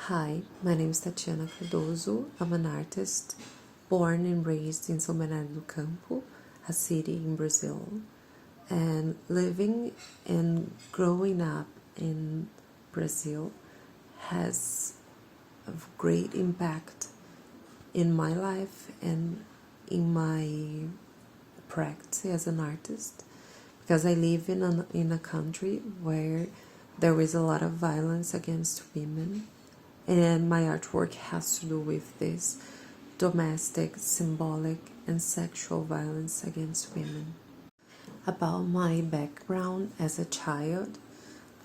Hi, my name is Thatiana Cardoso. I'm an artist born and raised in São Bernardo do Campo, a city in Brazil, and living and growing up in Brazil has a great impact in my life and in my practice as an artist, because I live in a country where there is a lot of violence against women, and my artwork has to do with this domestic, symbolic, and sexual violence against women. About my background as a child,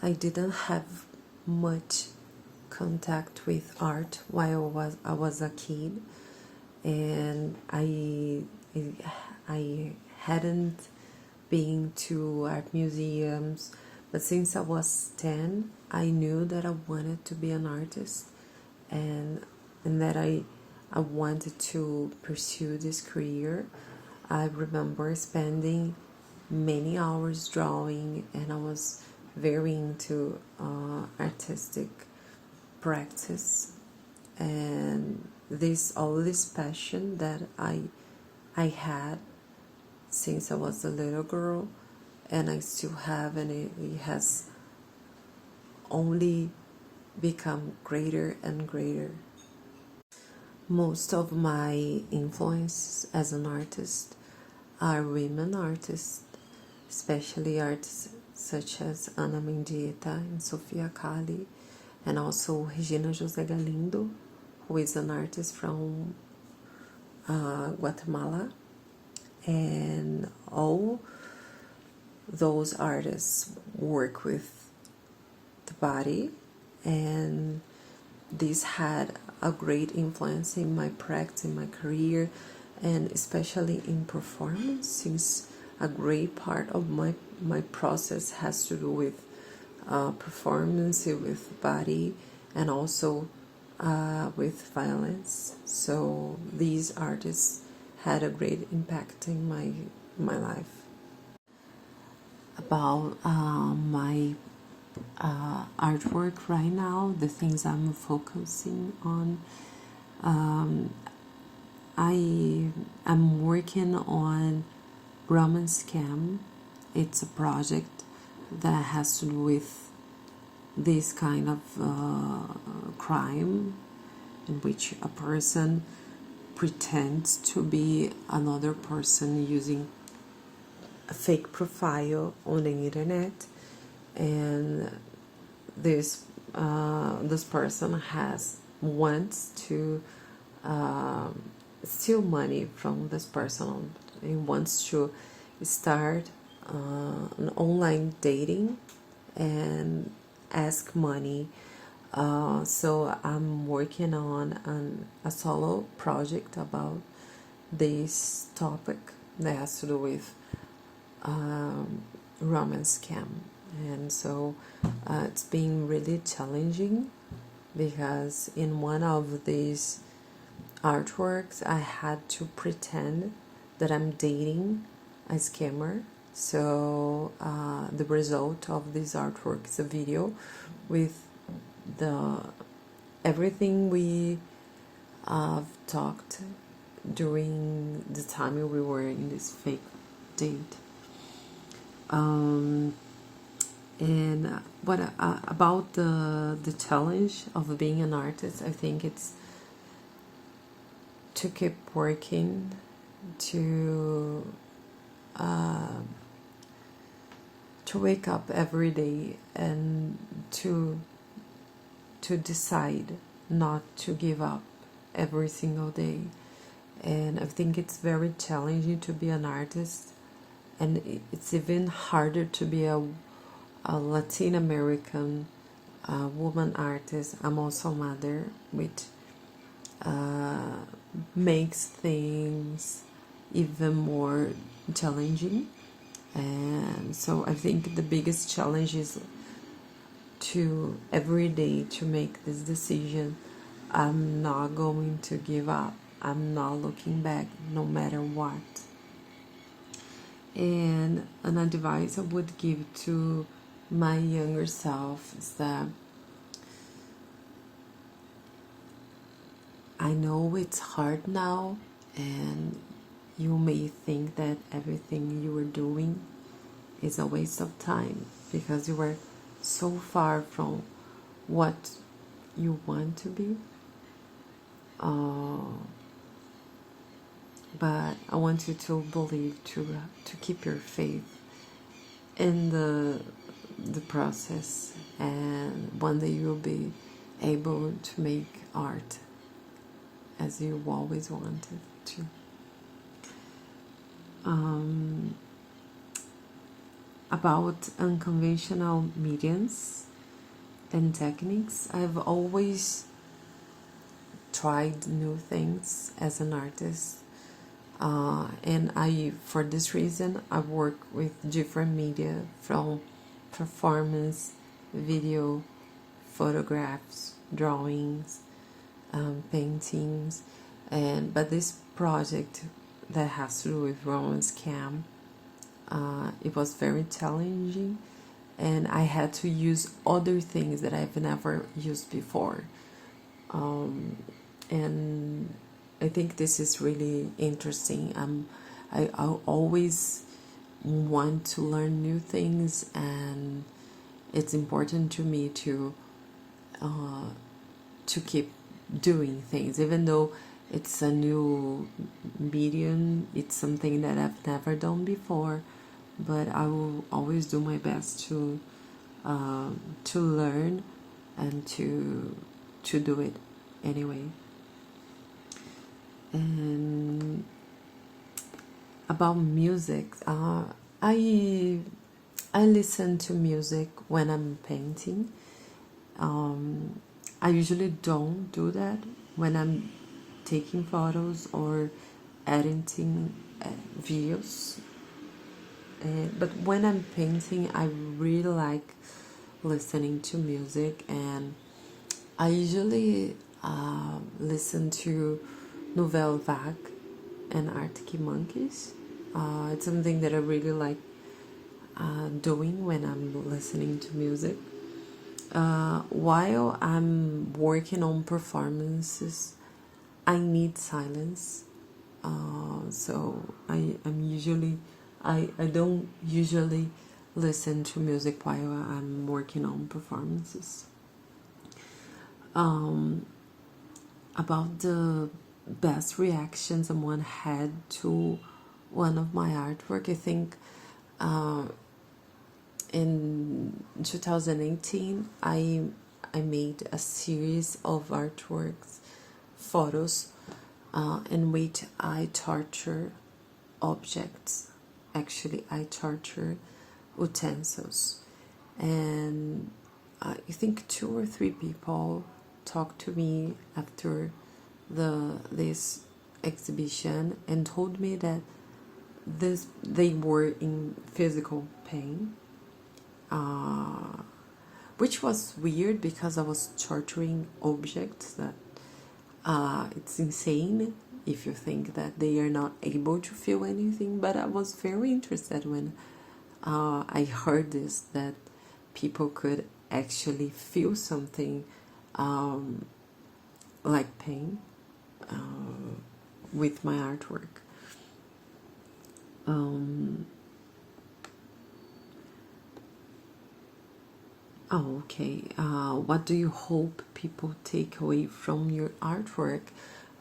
I didn't have much contact with art while I was a kid, and I hadn't been to art museums, but since I was 10, I knew that I wanted to be an artist, and that I wanted to pursue this career. I remember spending many hours drawing, and I was very into artistic practice, and all this passion that I had since I was a little girl, and I still have, and it has only become greater and greater. Most of my influences as an artist are women artists, especially artists such as Ana Mendieta and Sofia Kali, and also Regina José Galindo, who is an artist from Guatemala. And all those artists work with the body, and this had a great influence in my practice, in my career, and especially in performance, since a great part of my process has to do with performance, with body, and also with violence. So these artists had a great impact in my life. About my artwork right now, the things I'm focusing on, I'm working on Romance Scam. It's a project that has to do with this kind of crime in which a person pretends to be another person using a fake profile on the internet, and this person wants to steal money from this person. He wants to start an online dating and ask money. So I'm working on a solo project about this topic that has to do with romance scam, and so it's been really challenging, because in one of these artworks I had to pretend that I'm dating a scammer. So the result of this artwork is a video with everything we talked during the time we were in this fake date. And what about the challenge of being an artist, I think it's to keep working, to wake up every day, and to decide not to give up every single day. And I think it's very challenging to be an artist, and it's even harder to be a Latin American woman artist. I'm also a mother, which makes things even more challenging. And so I think the biggest challenge is to every day to make this decision. I'm not going to give up. I'm not looking back, no matter what. And an advice I would give to my younger self is that I know it's hard now, and you may think that everything you are doing is a waste of time because you are so far from what you want to be. But I want you to believe, to keep your faith in the process, and one day you'll be able to make art as you always wanted to. About unconventional mediums and techniques, I've always tried new things as an artist, and for this reason, I work with different media, from performance, video, photographs, drawings, paintings, but this project that has to do with romance scam, it was very challenging, and I had to use other things that I've never used before, and I think this is really interesting. I always want to learn new things, and it's important to me to keep doing things, even though it's a new medium. It's something that I've never done before, but I will always do my best to learn and to do it anyway. And about music, I listen to music when I'm painting. I usually don't do that when I'm taking photos or editing videos. But when I'm painting, I really like listening to music, and I usually listen to Nouvelle Vague and Arctic Monkeys. It's something that I really like doing when I'm listening to music. While I'm working on performances, I need silence. So I don't usually listen to music while I'm working on performances. About the best reaction someone had to one of my artwork, I think in 2018 I made a series of artworks, photos, in which I torture objects. Actually, I torture utensils, and I think 2 or 3 people talked to me after this exhibition and told me that they were in physical pain, which was weird because I was torturing objects. That it's insane if you think that they are not able to feel anything. But I was very interested when I heard this, that people could actually feel something like pain with my artwork. Okay. What do you hope people take away from your artwork?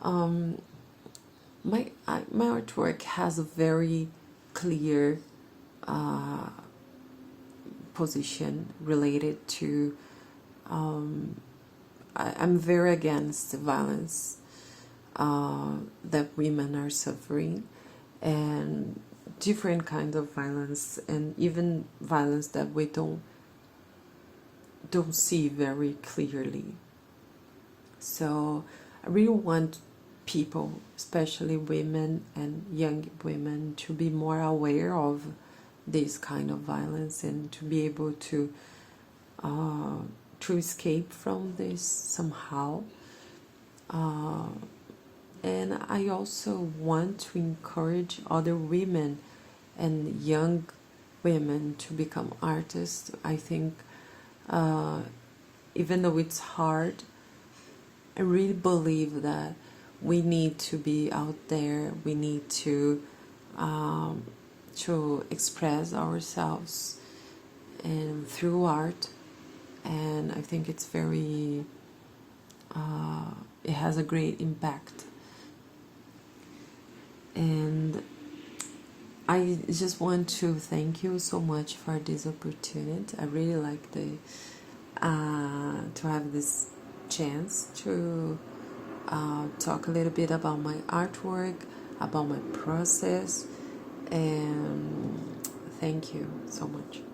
My artwork has a very clear position related to. I'm very against the violence that women are suffering, and different kinds of violence, and even violence that we don't see very clearly. So I really want people, especially women and young women, to be more aware of this kind of violence and to be able to escape from this somehow. And I also want to encourage other women and young women to become artists. I think even though it's hard, I really believe that we need to be out there. We need to express ourselves and through art. And I think it's very it has a great impact. And I just want to thank you so much for this opportunity. I really like to have this chance to talk a little bit about my artwork, about my process, and thank you so much.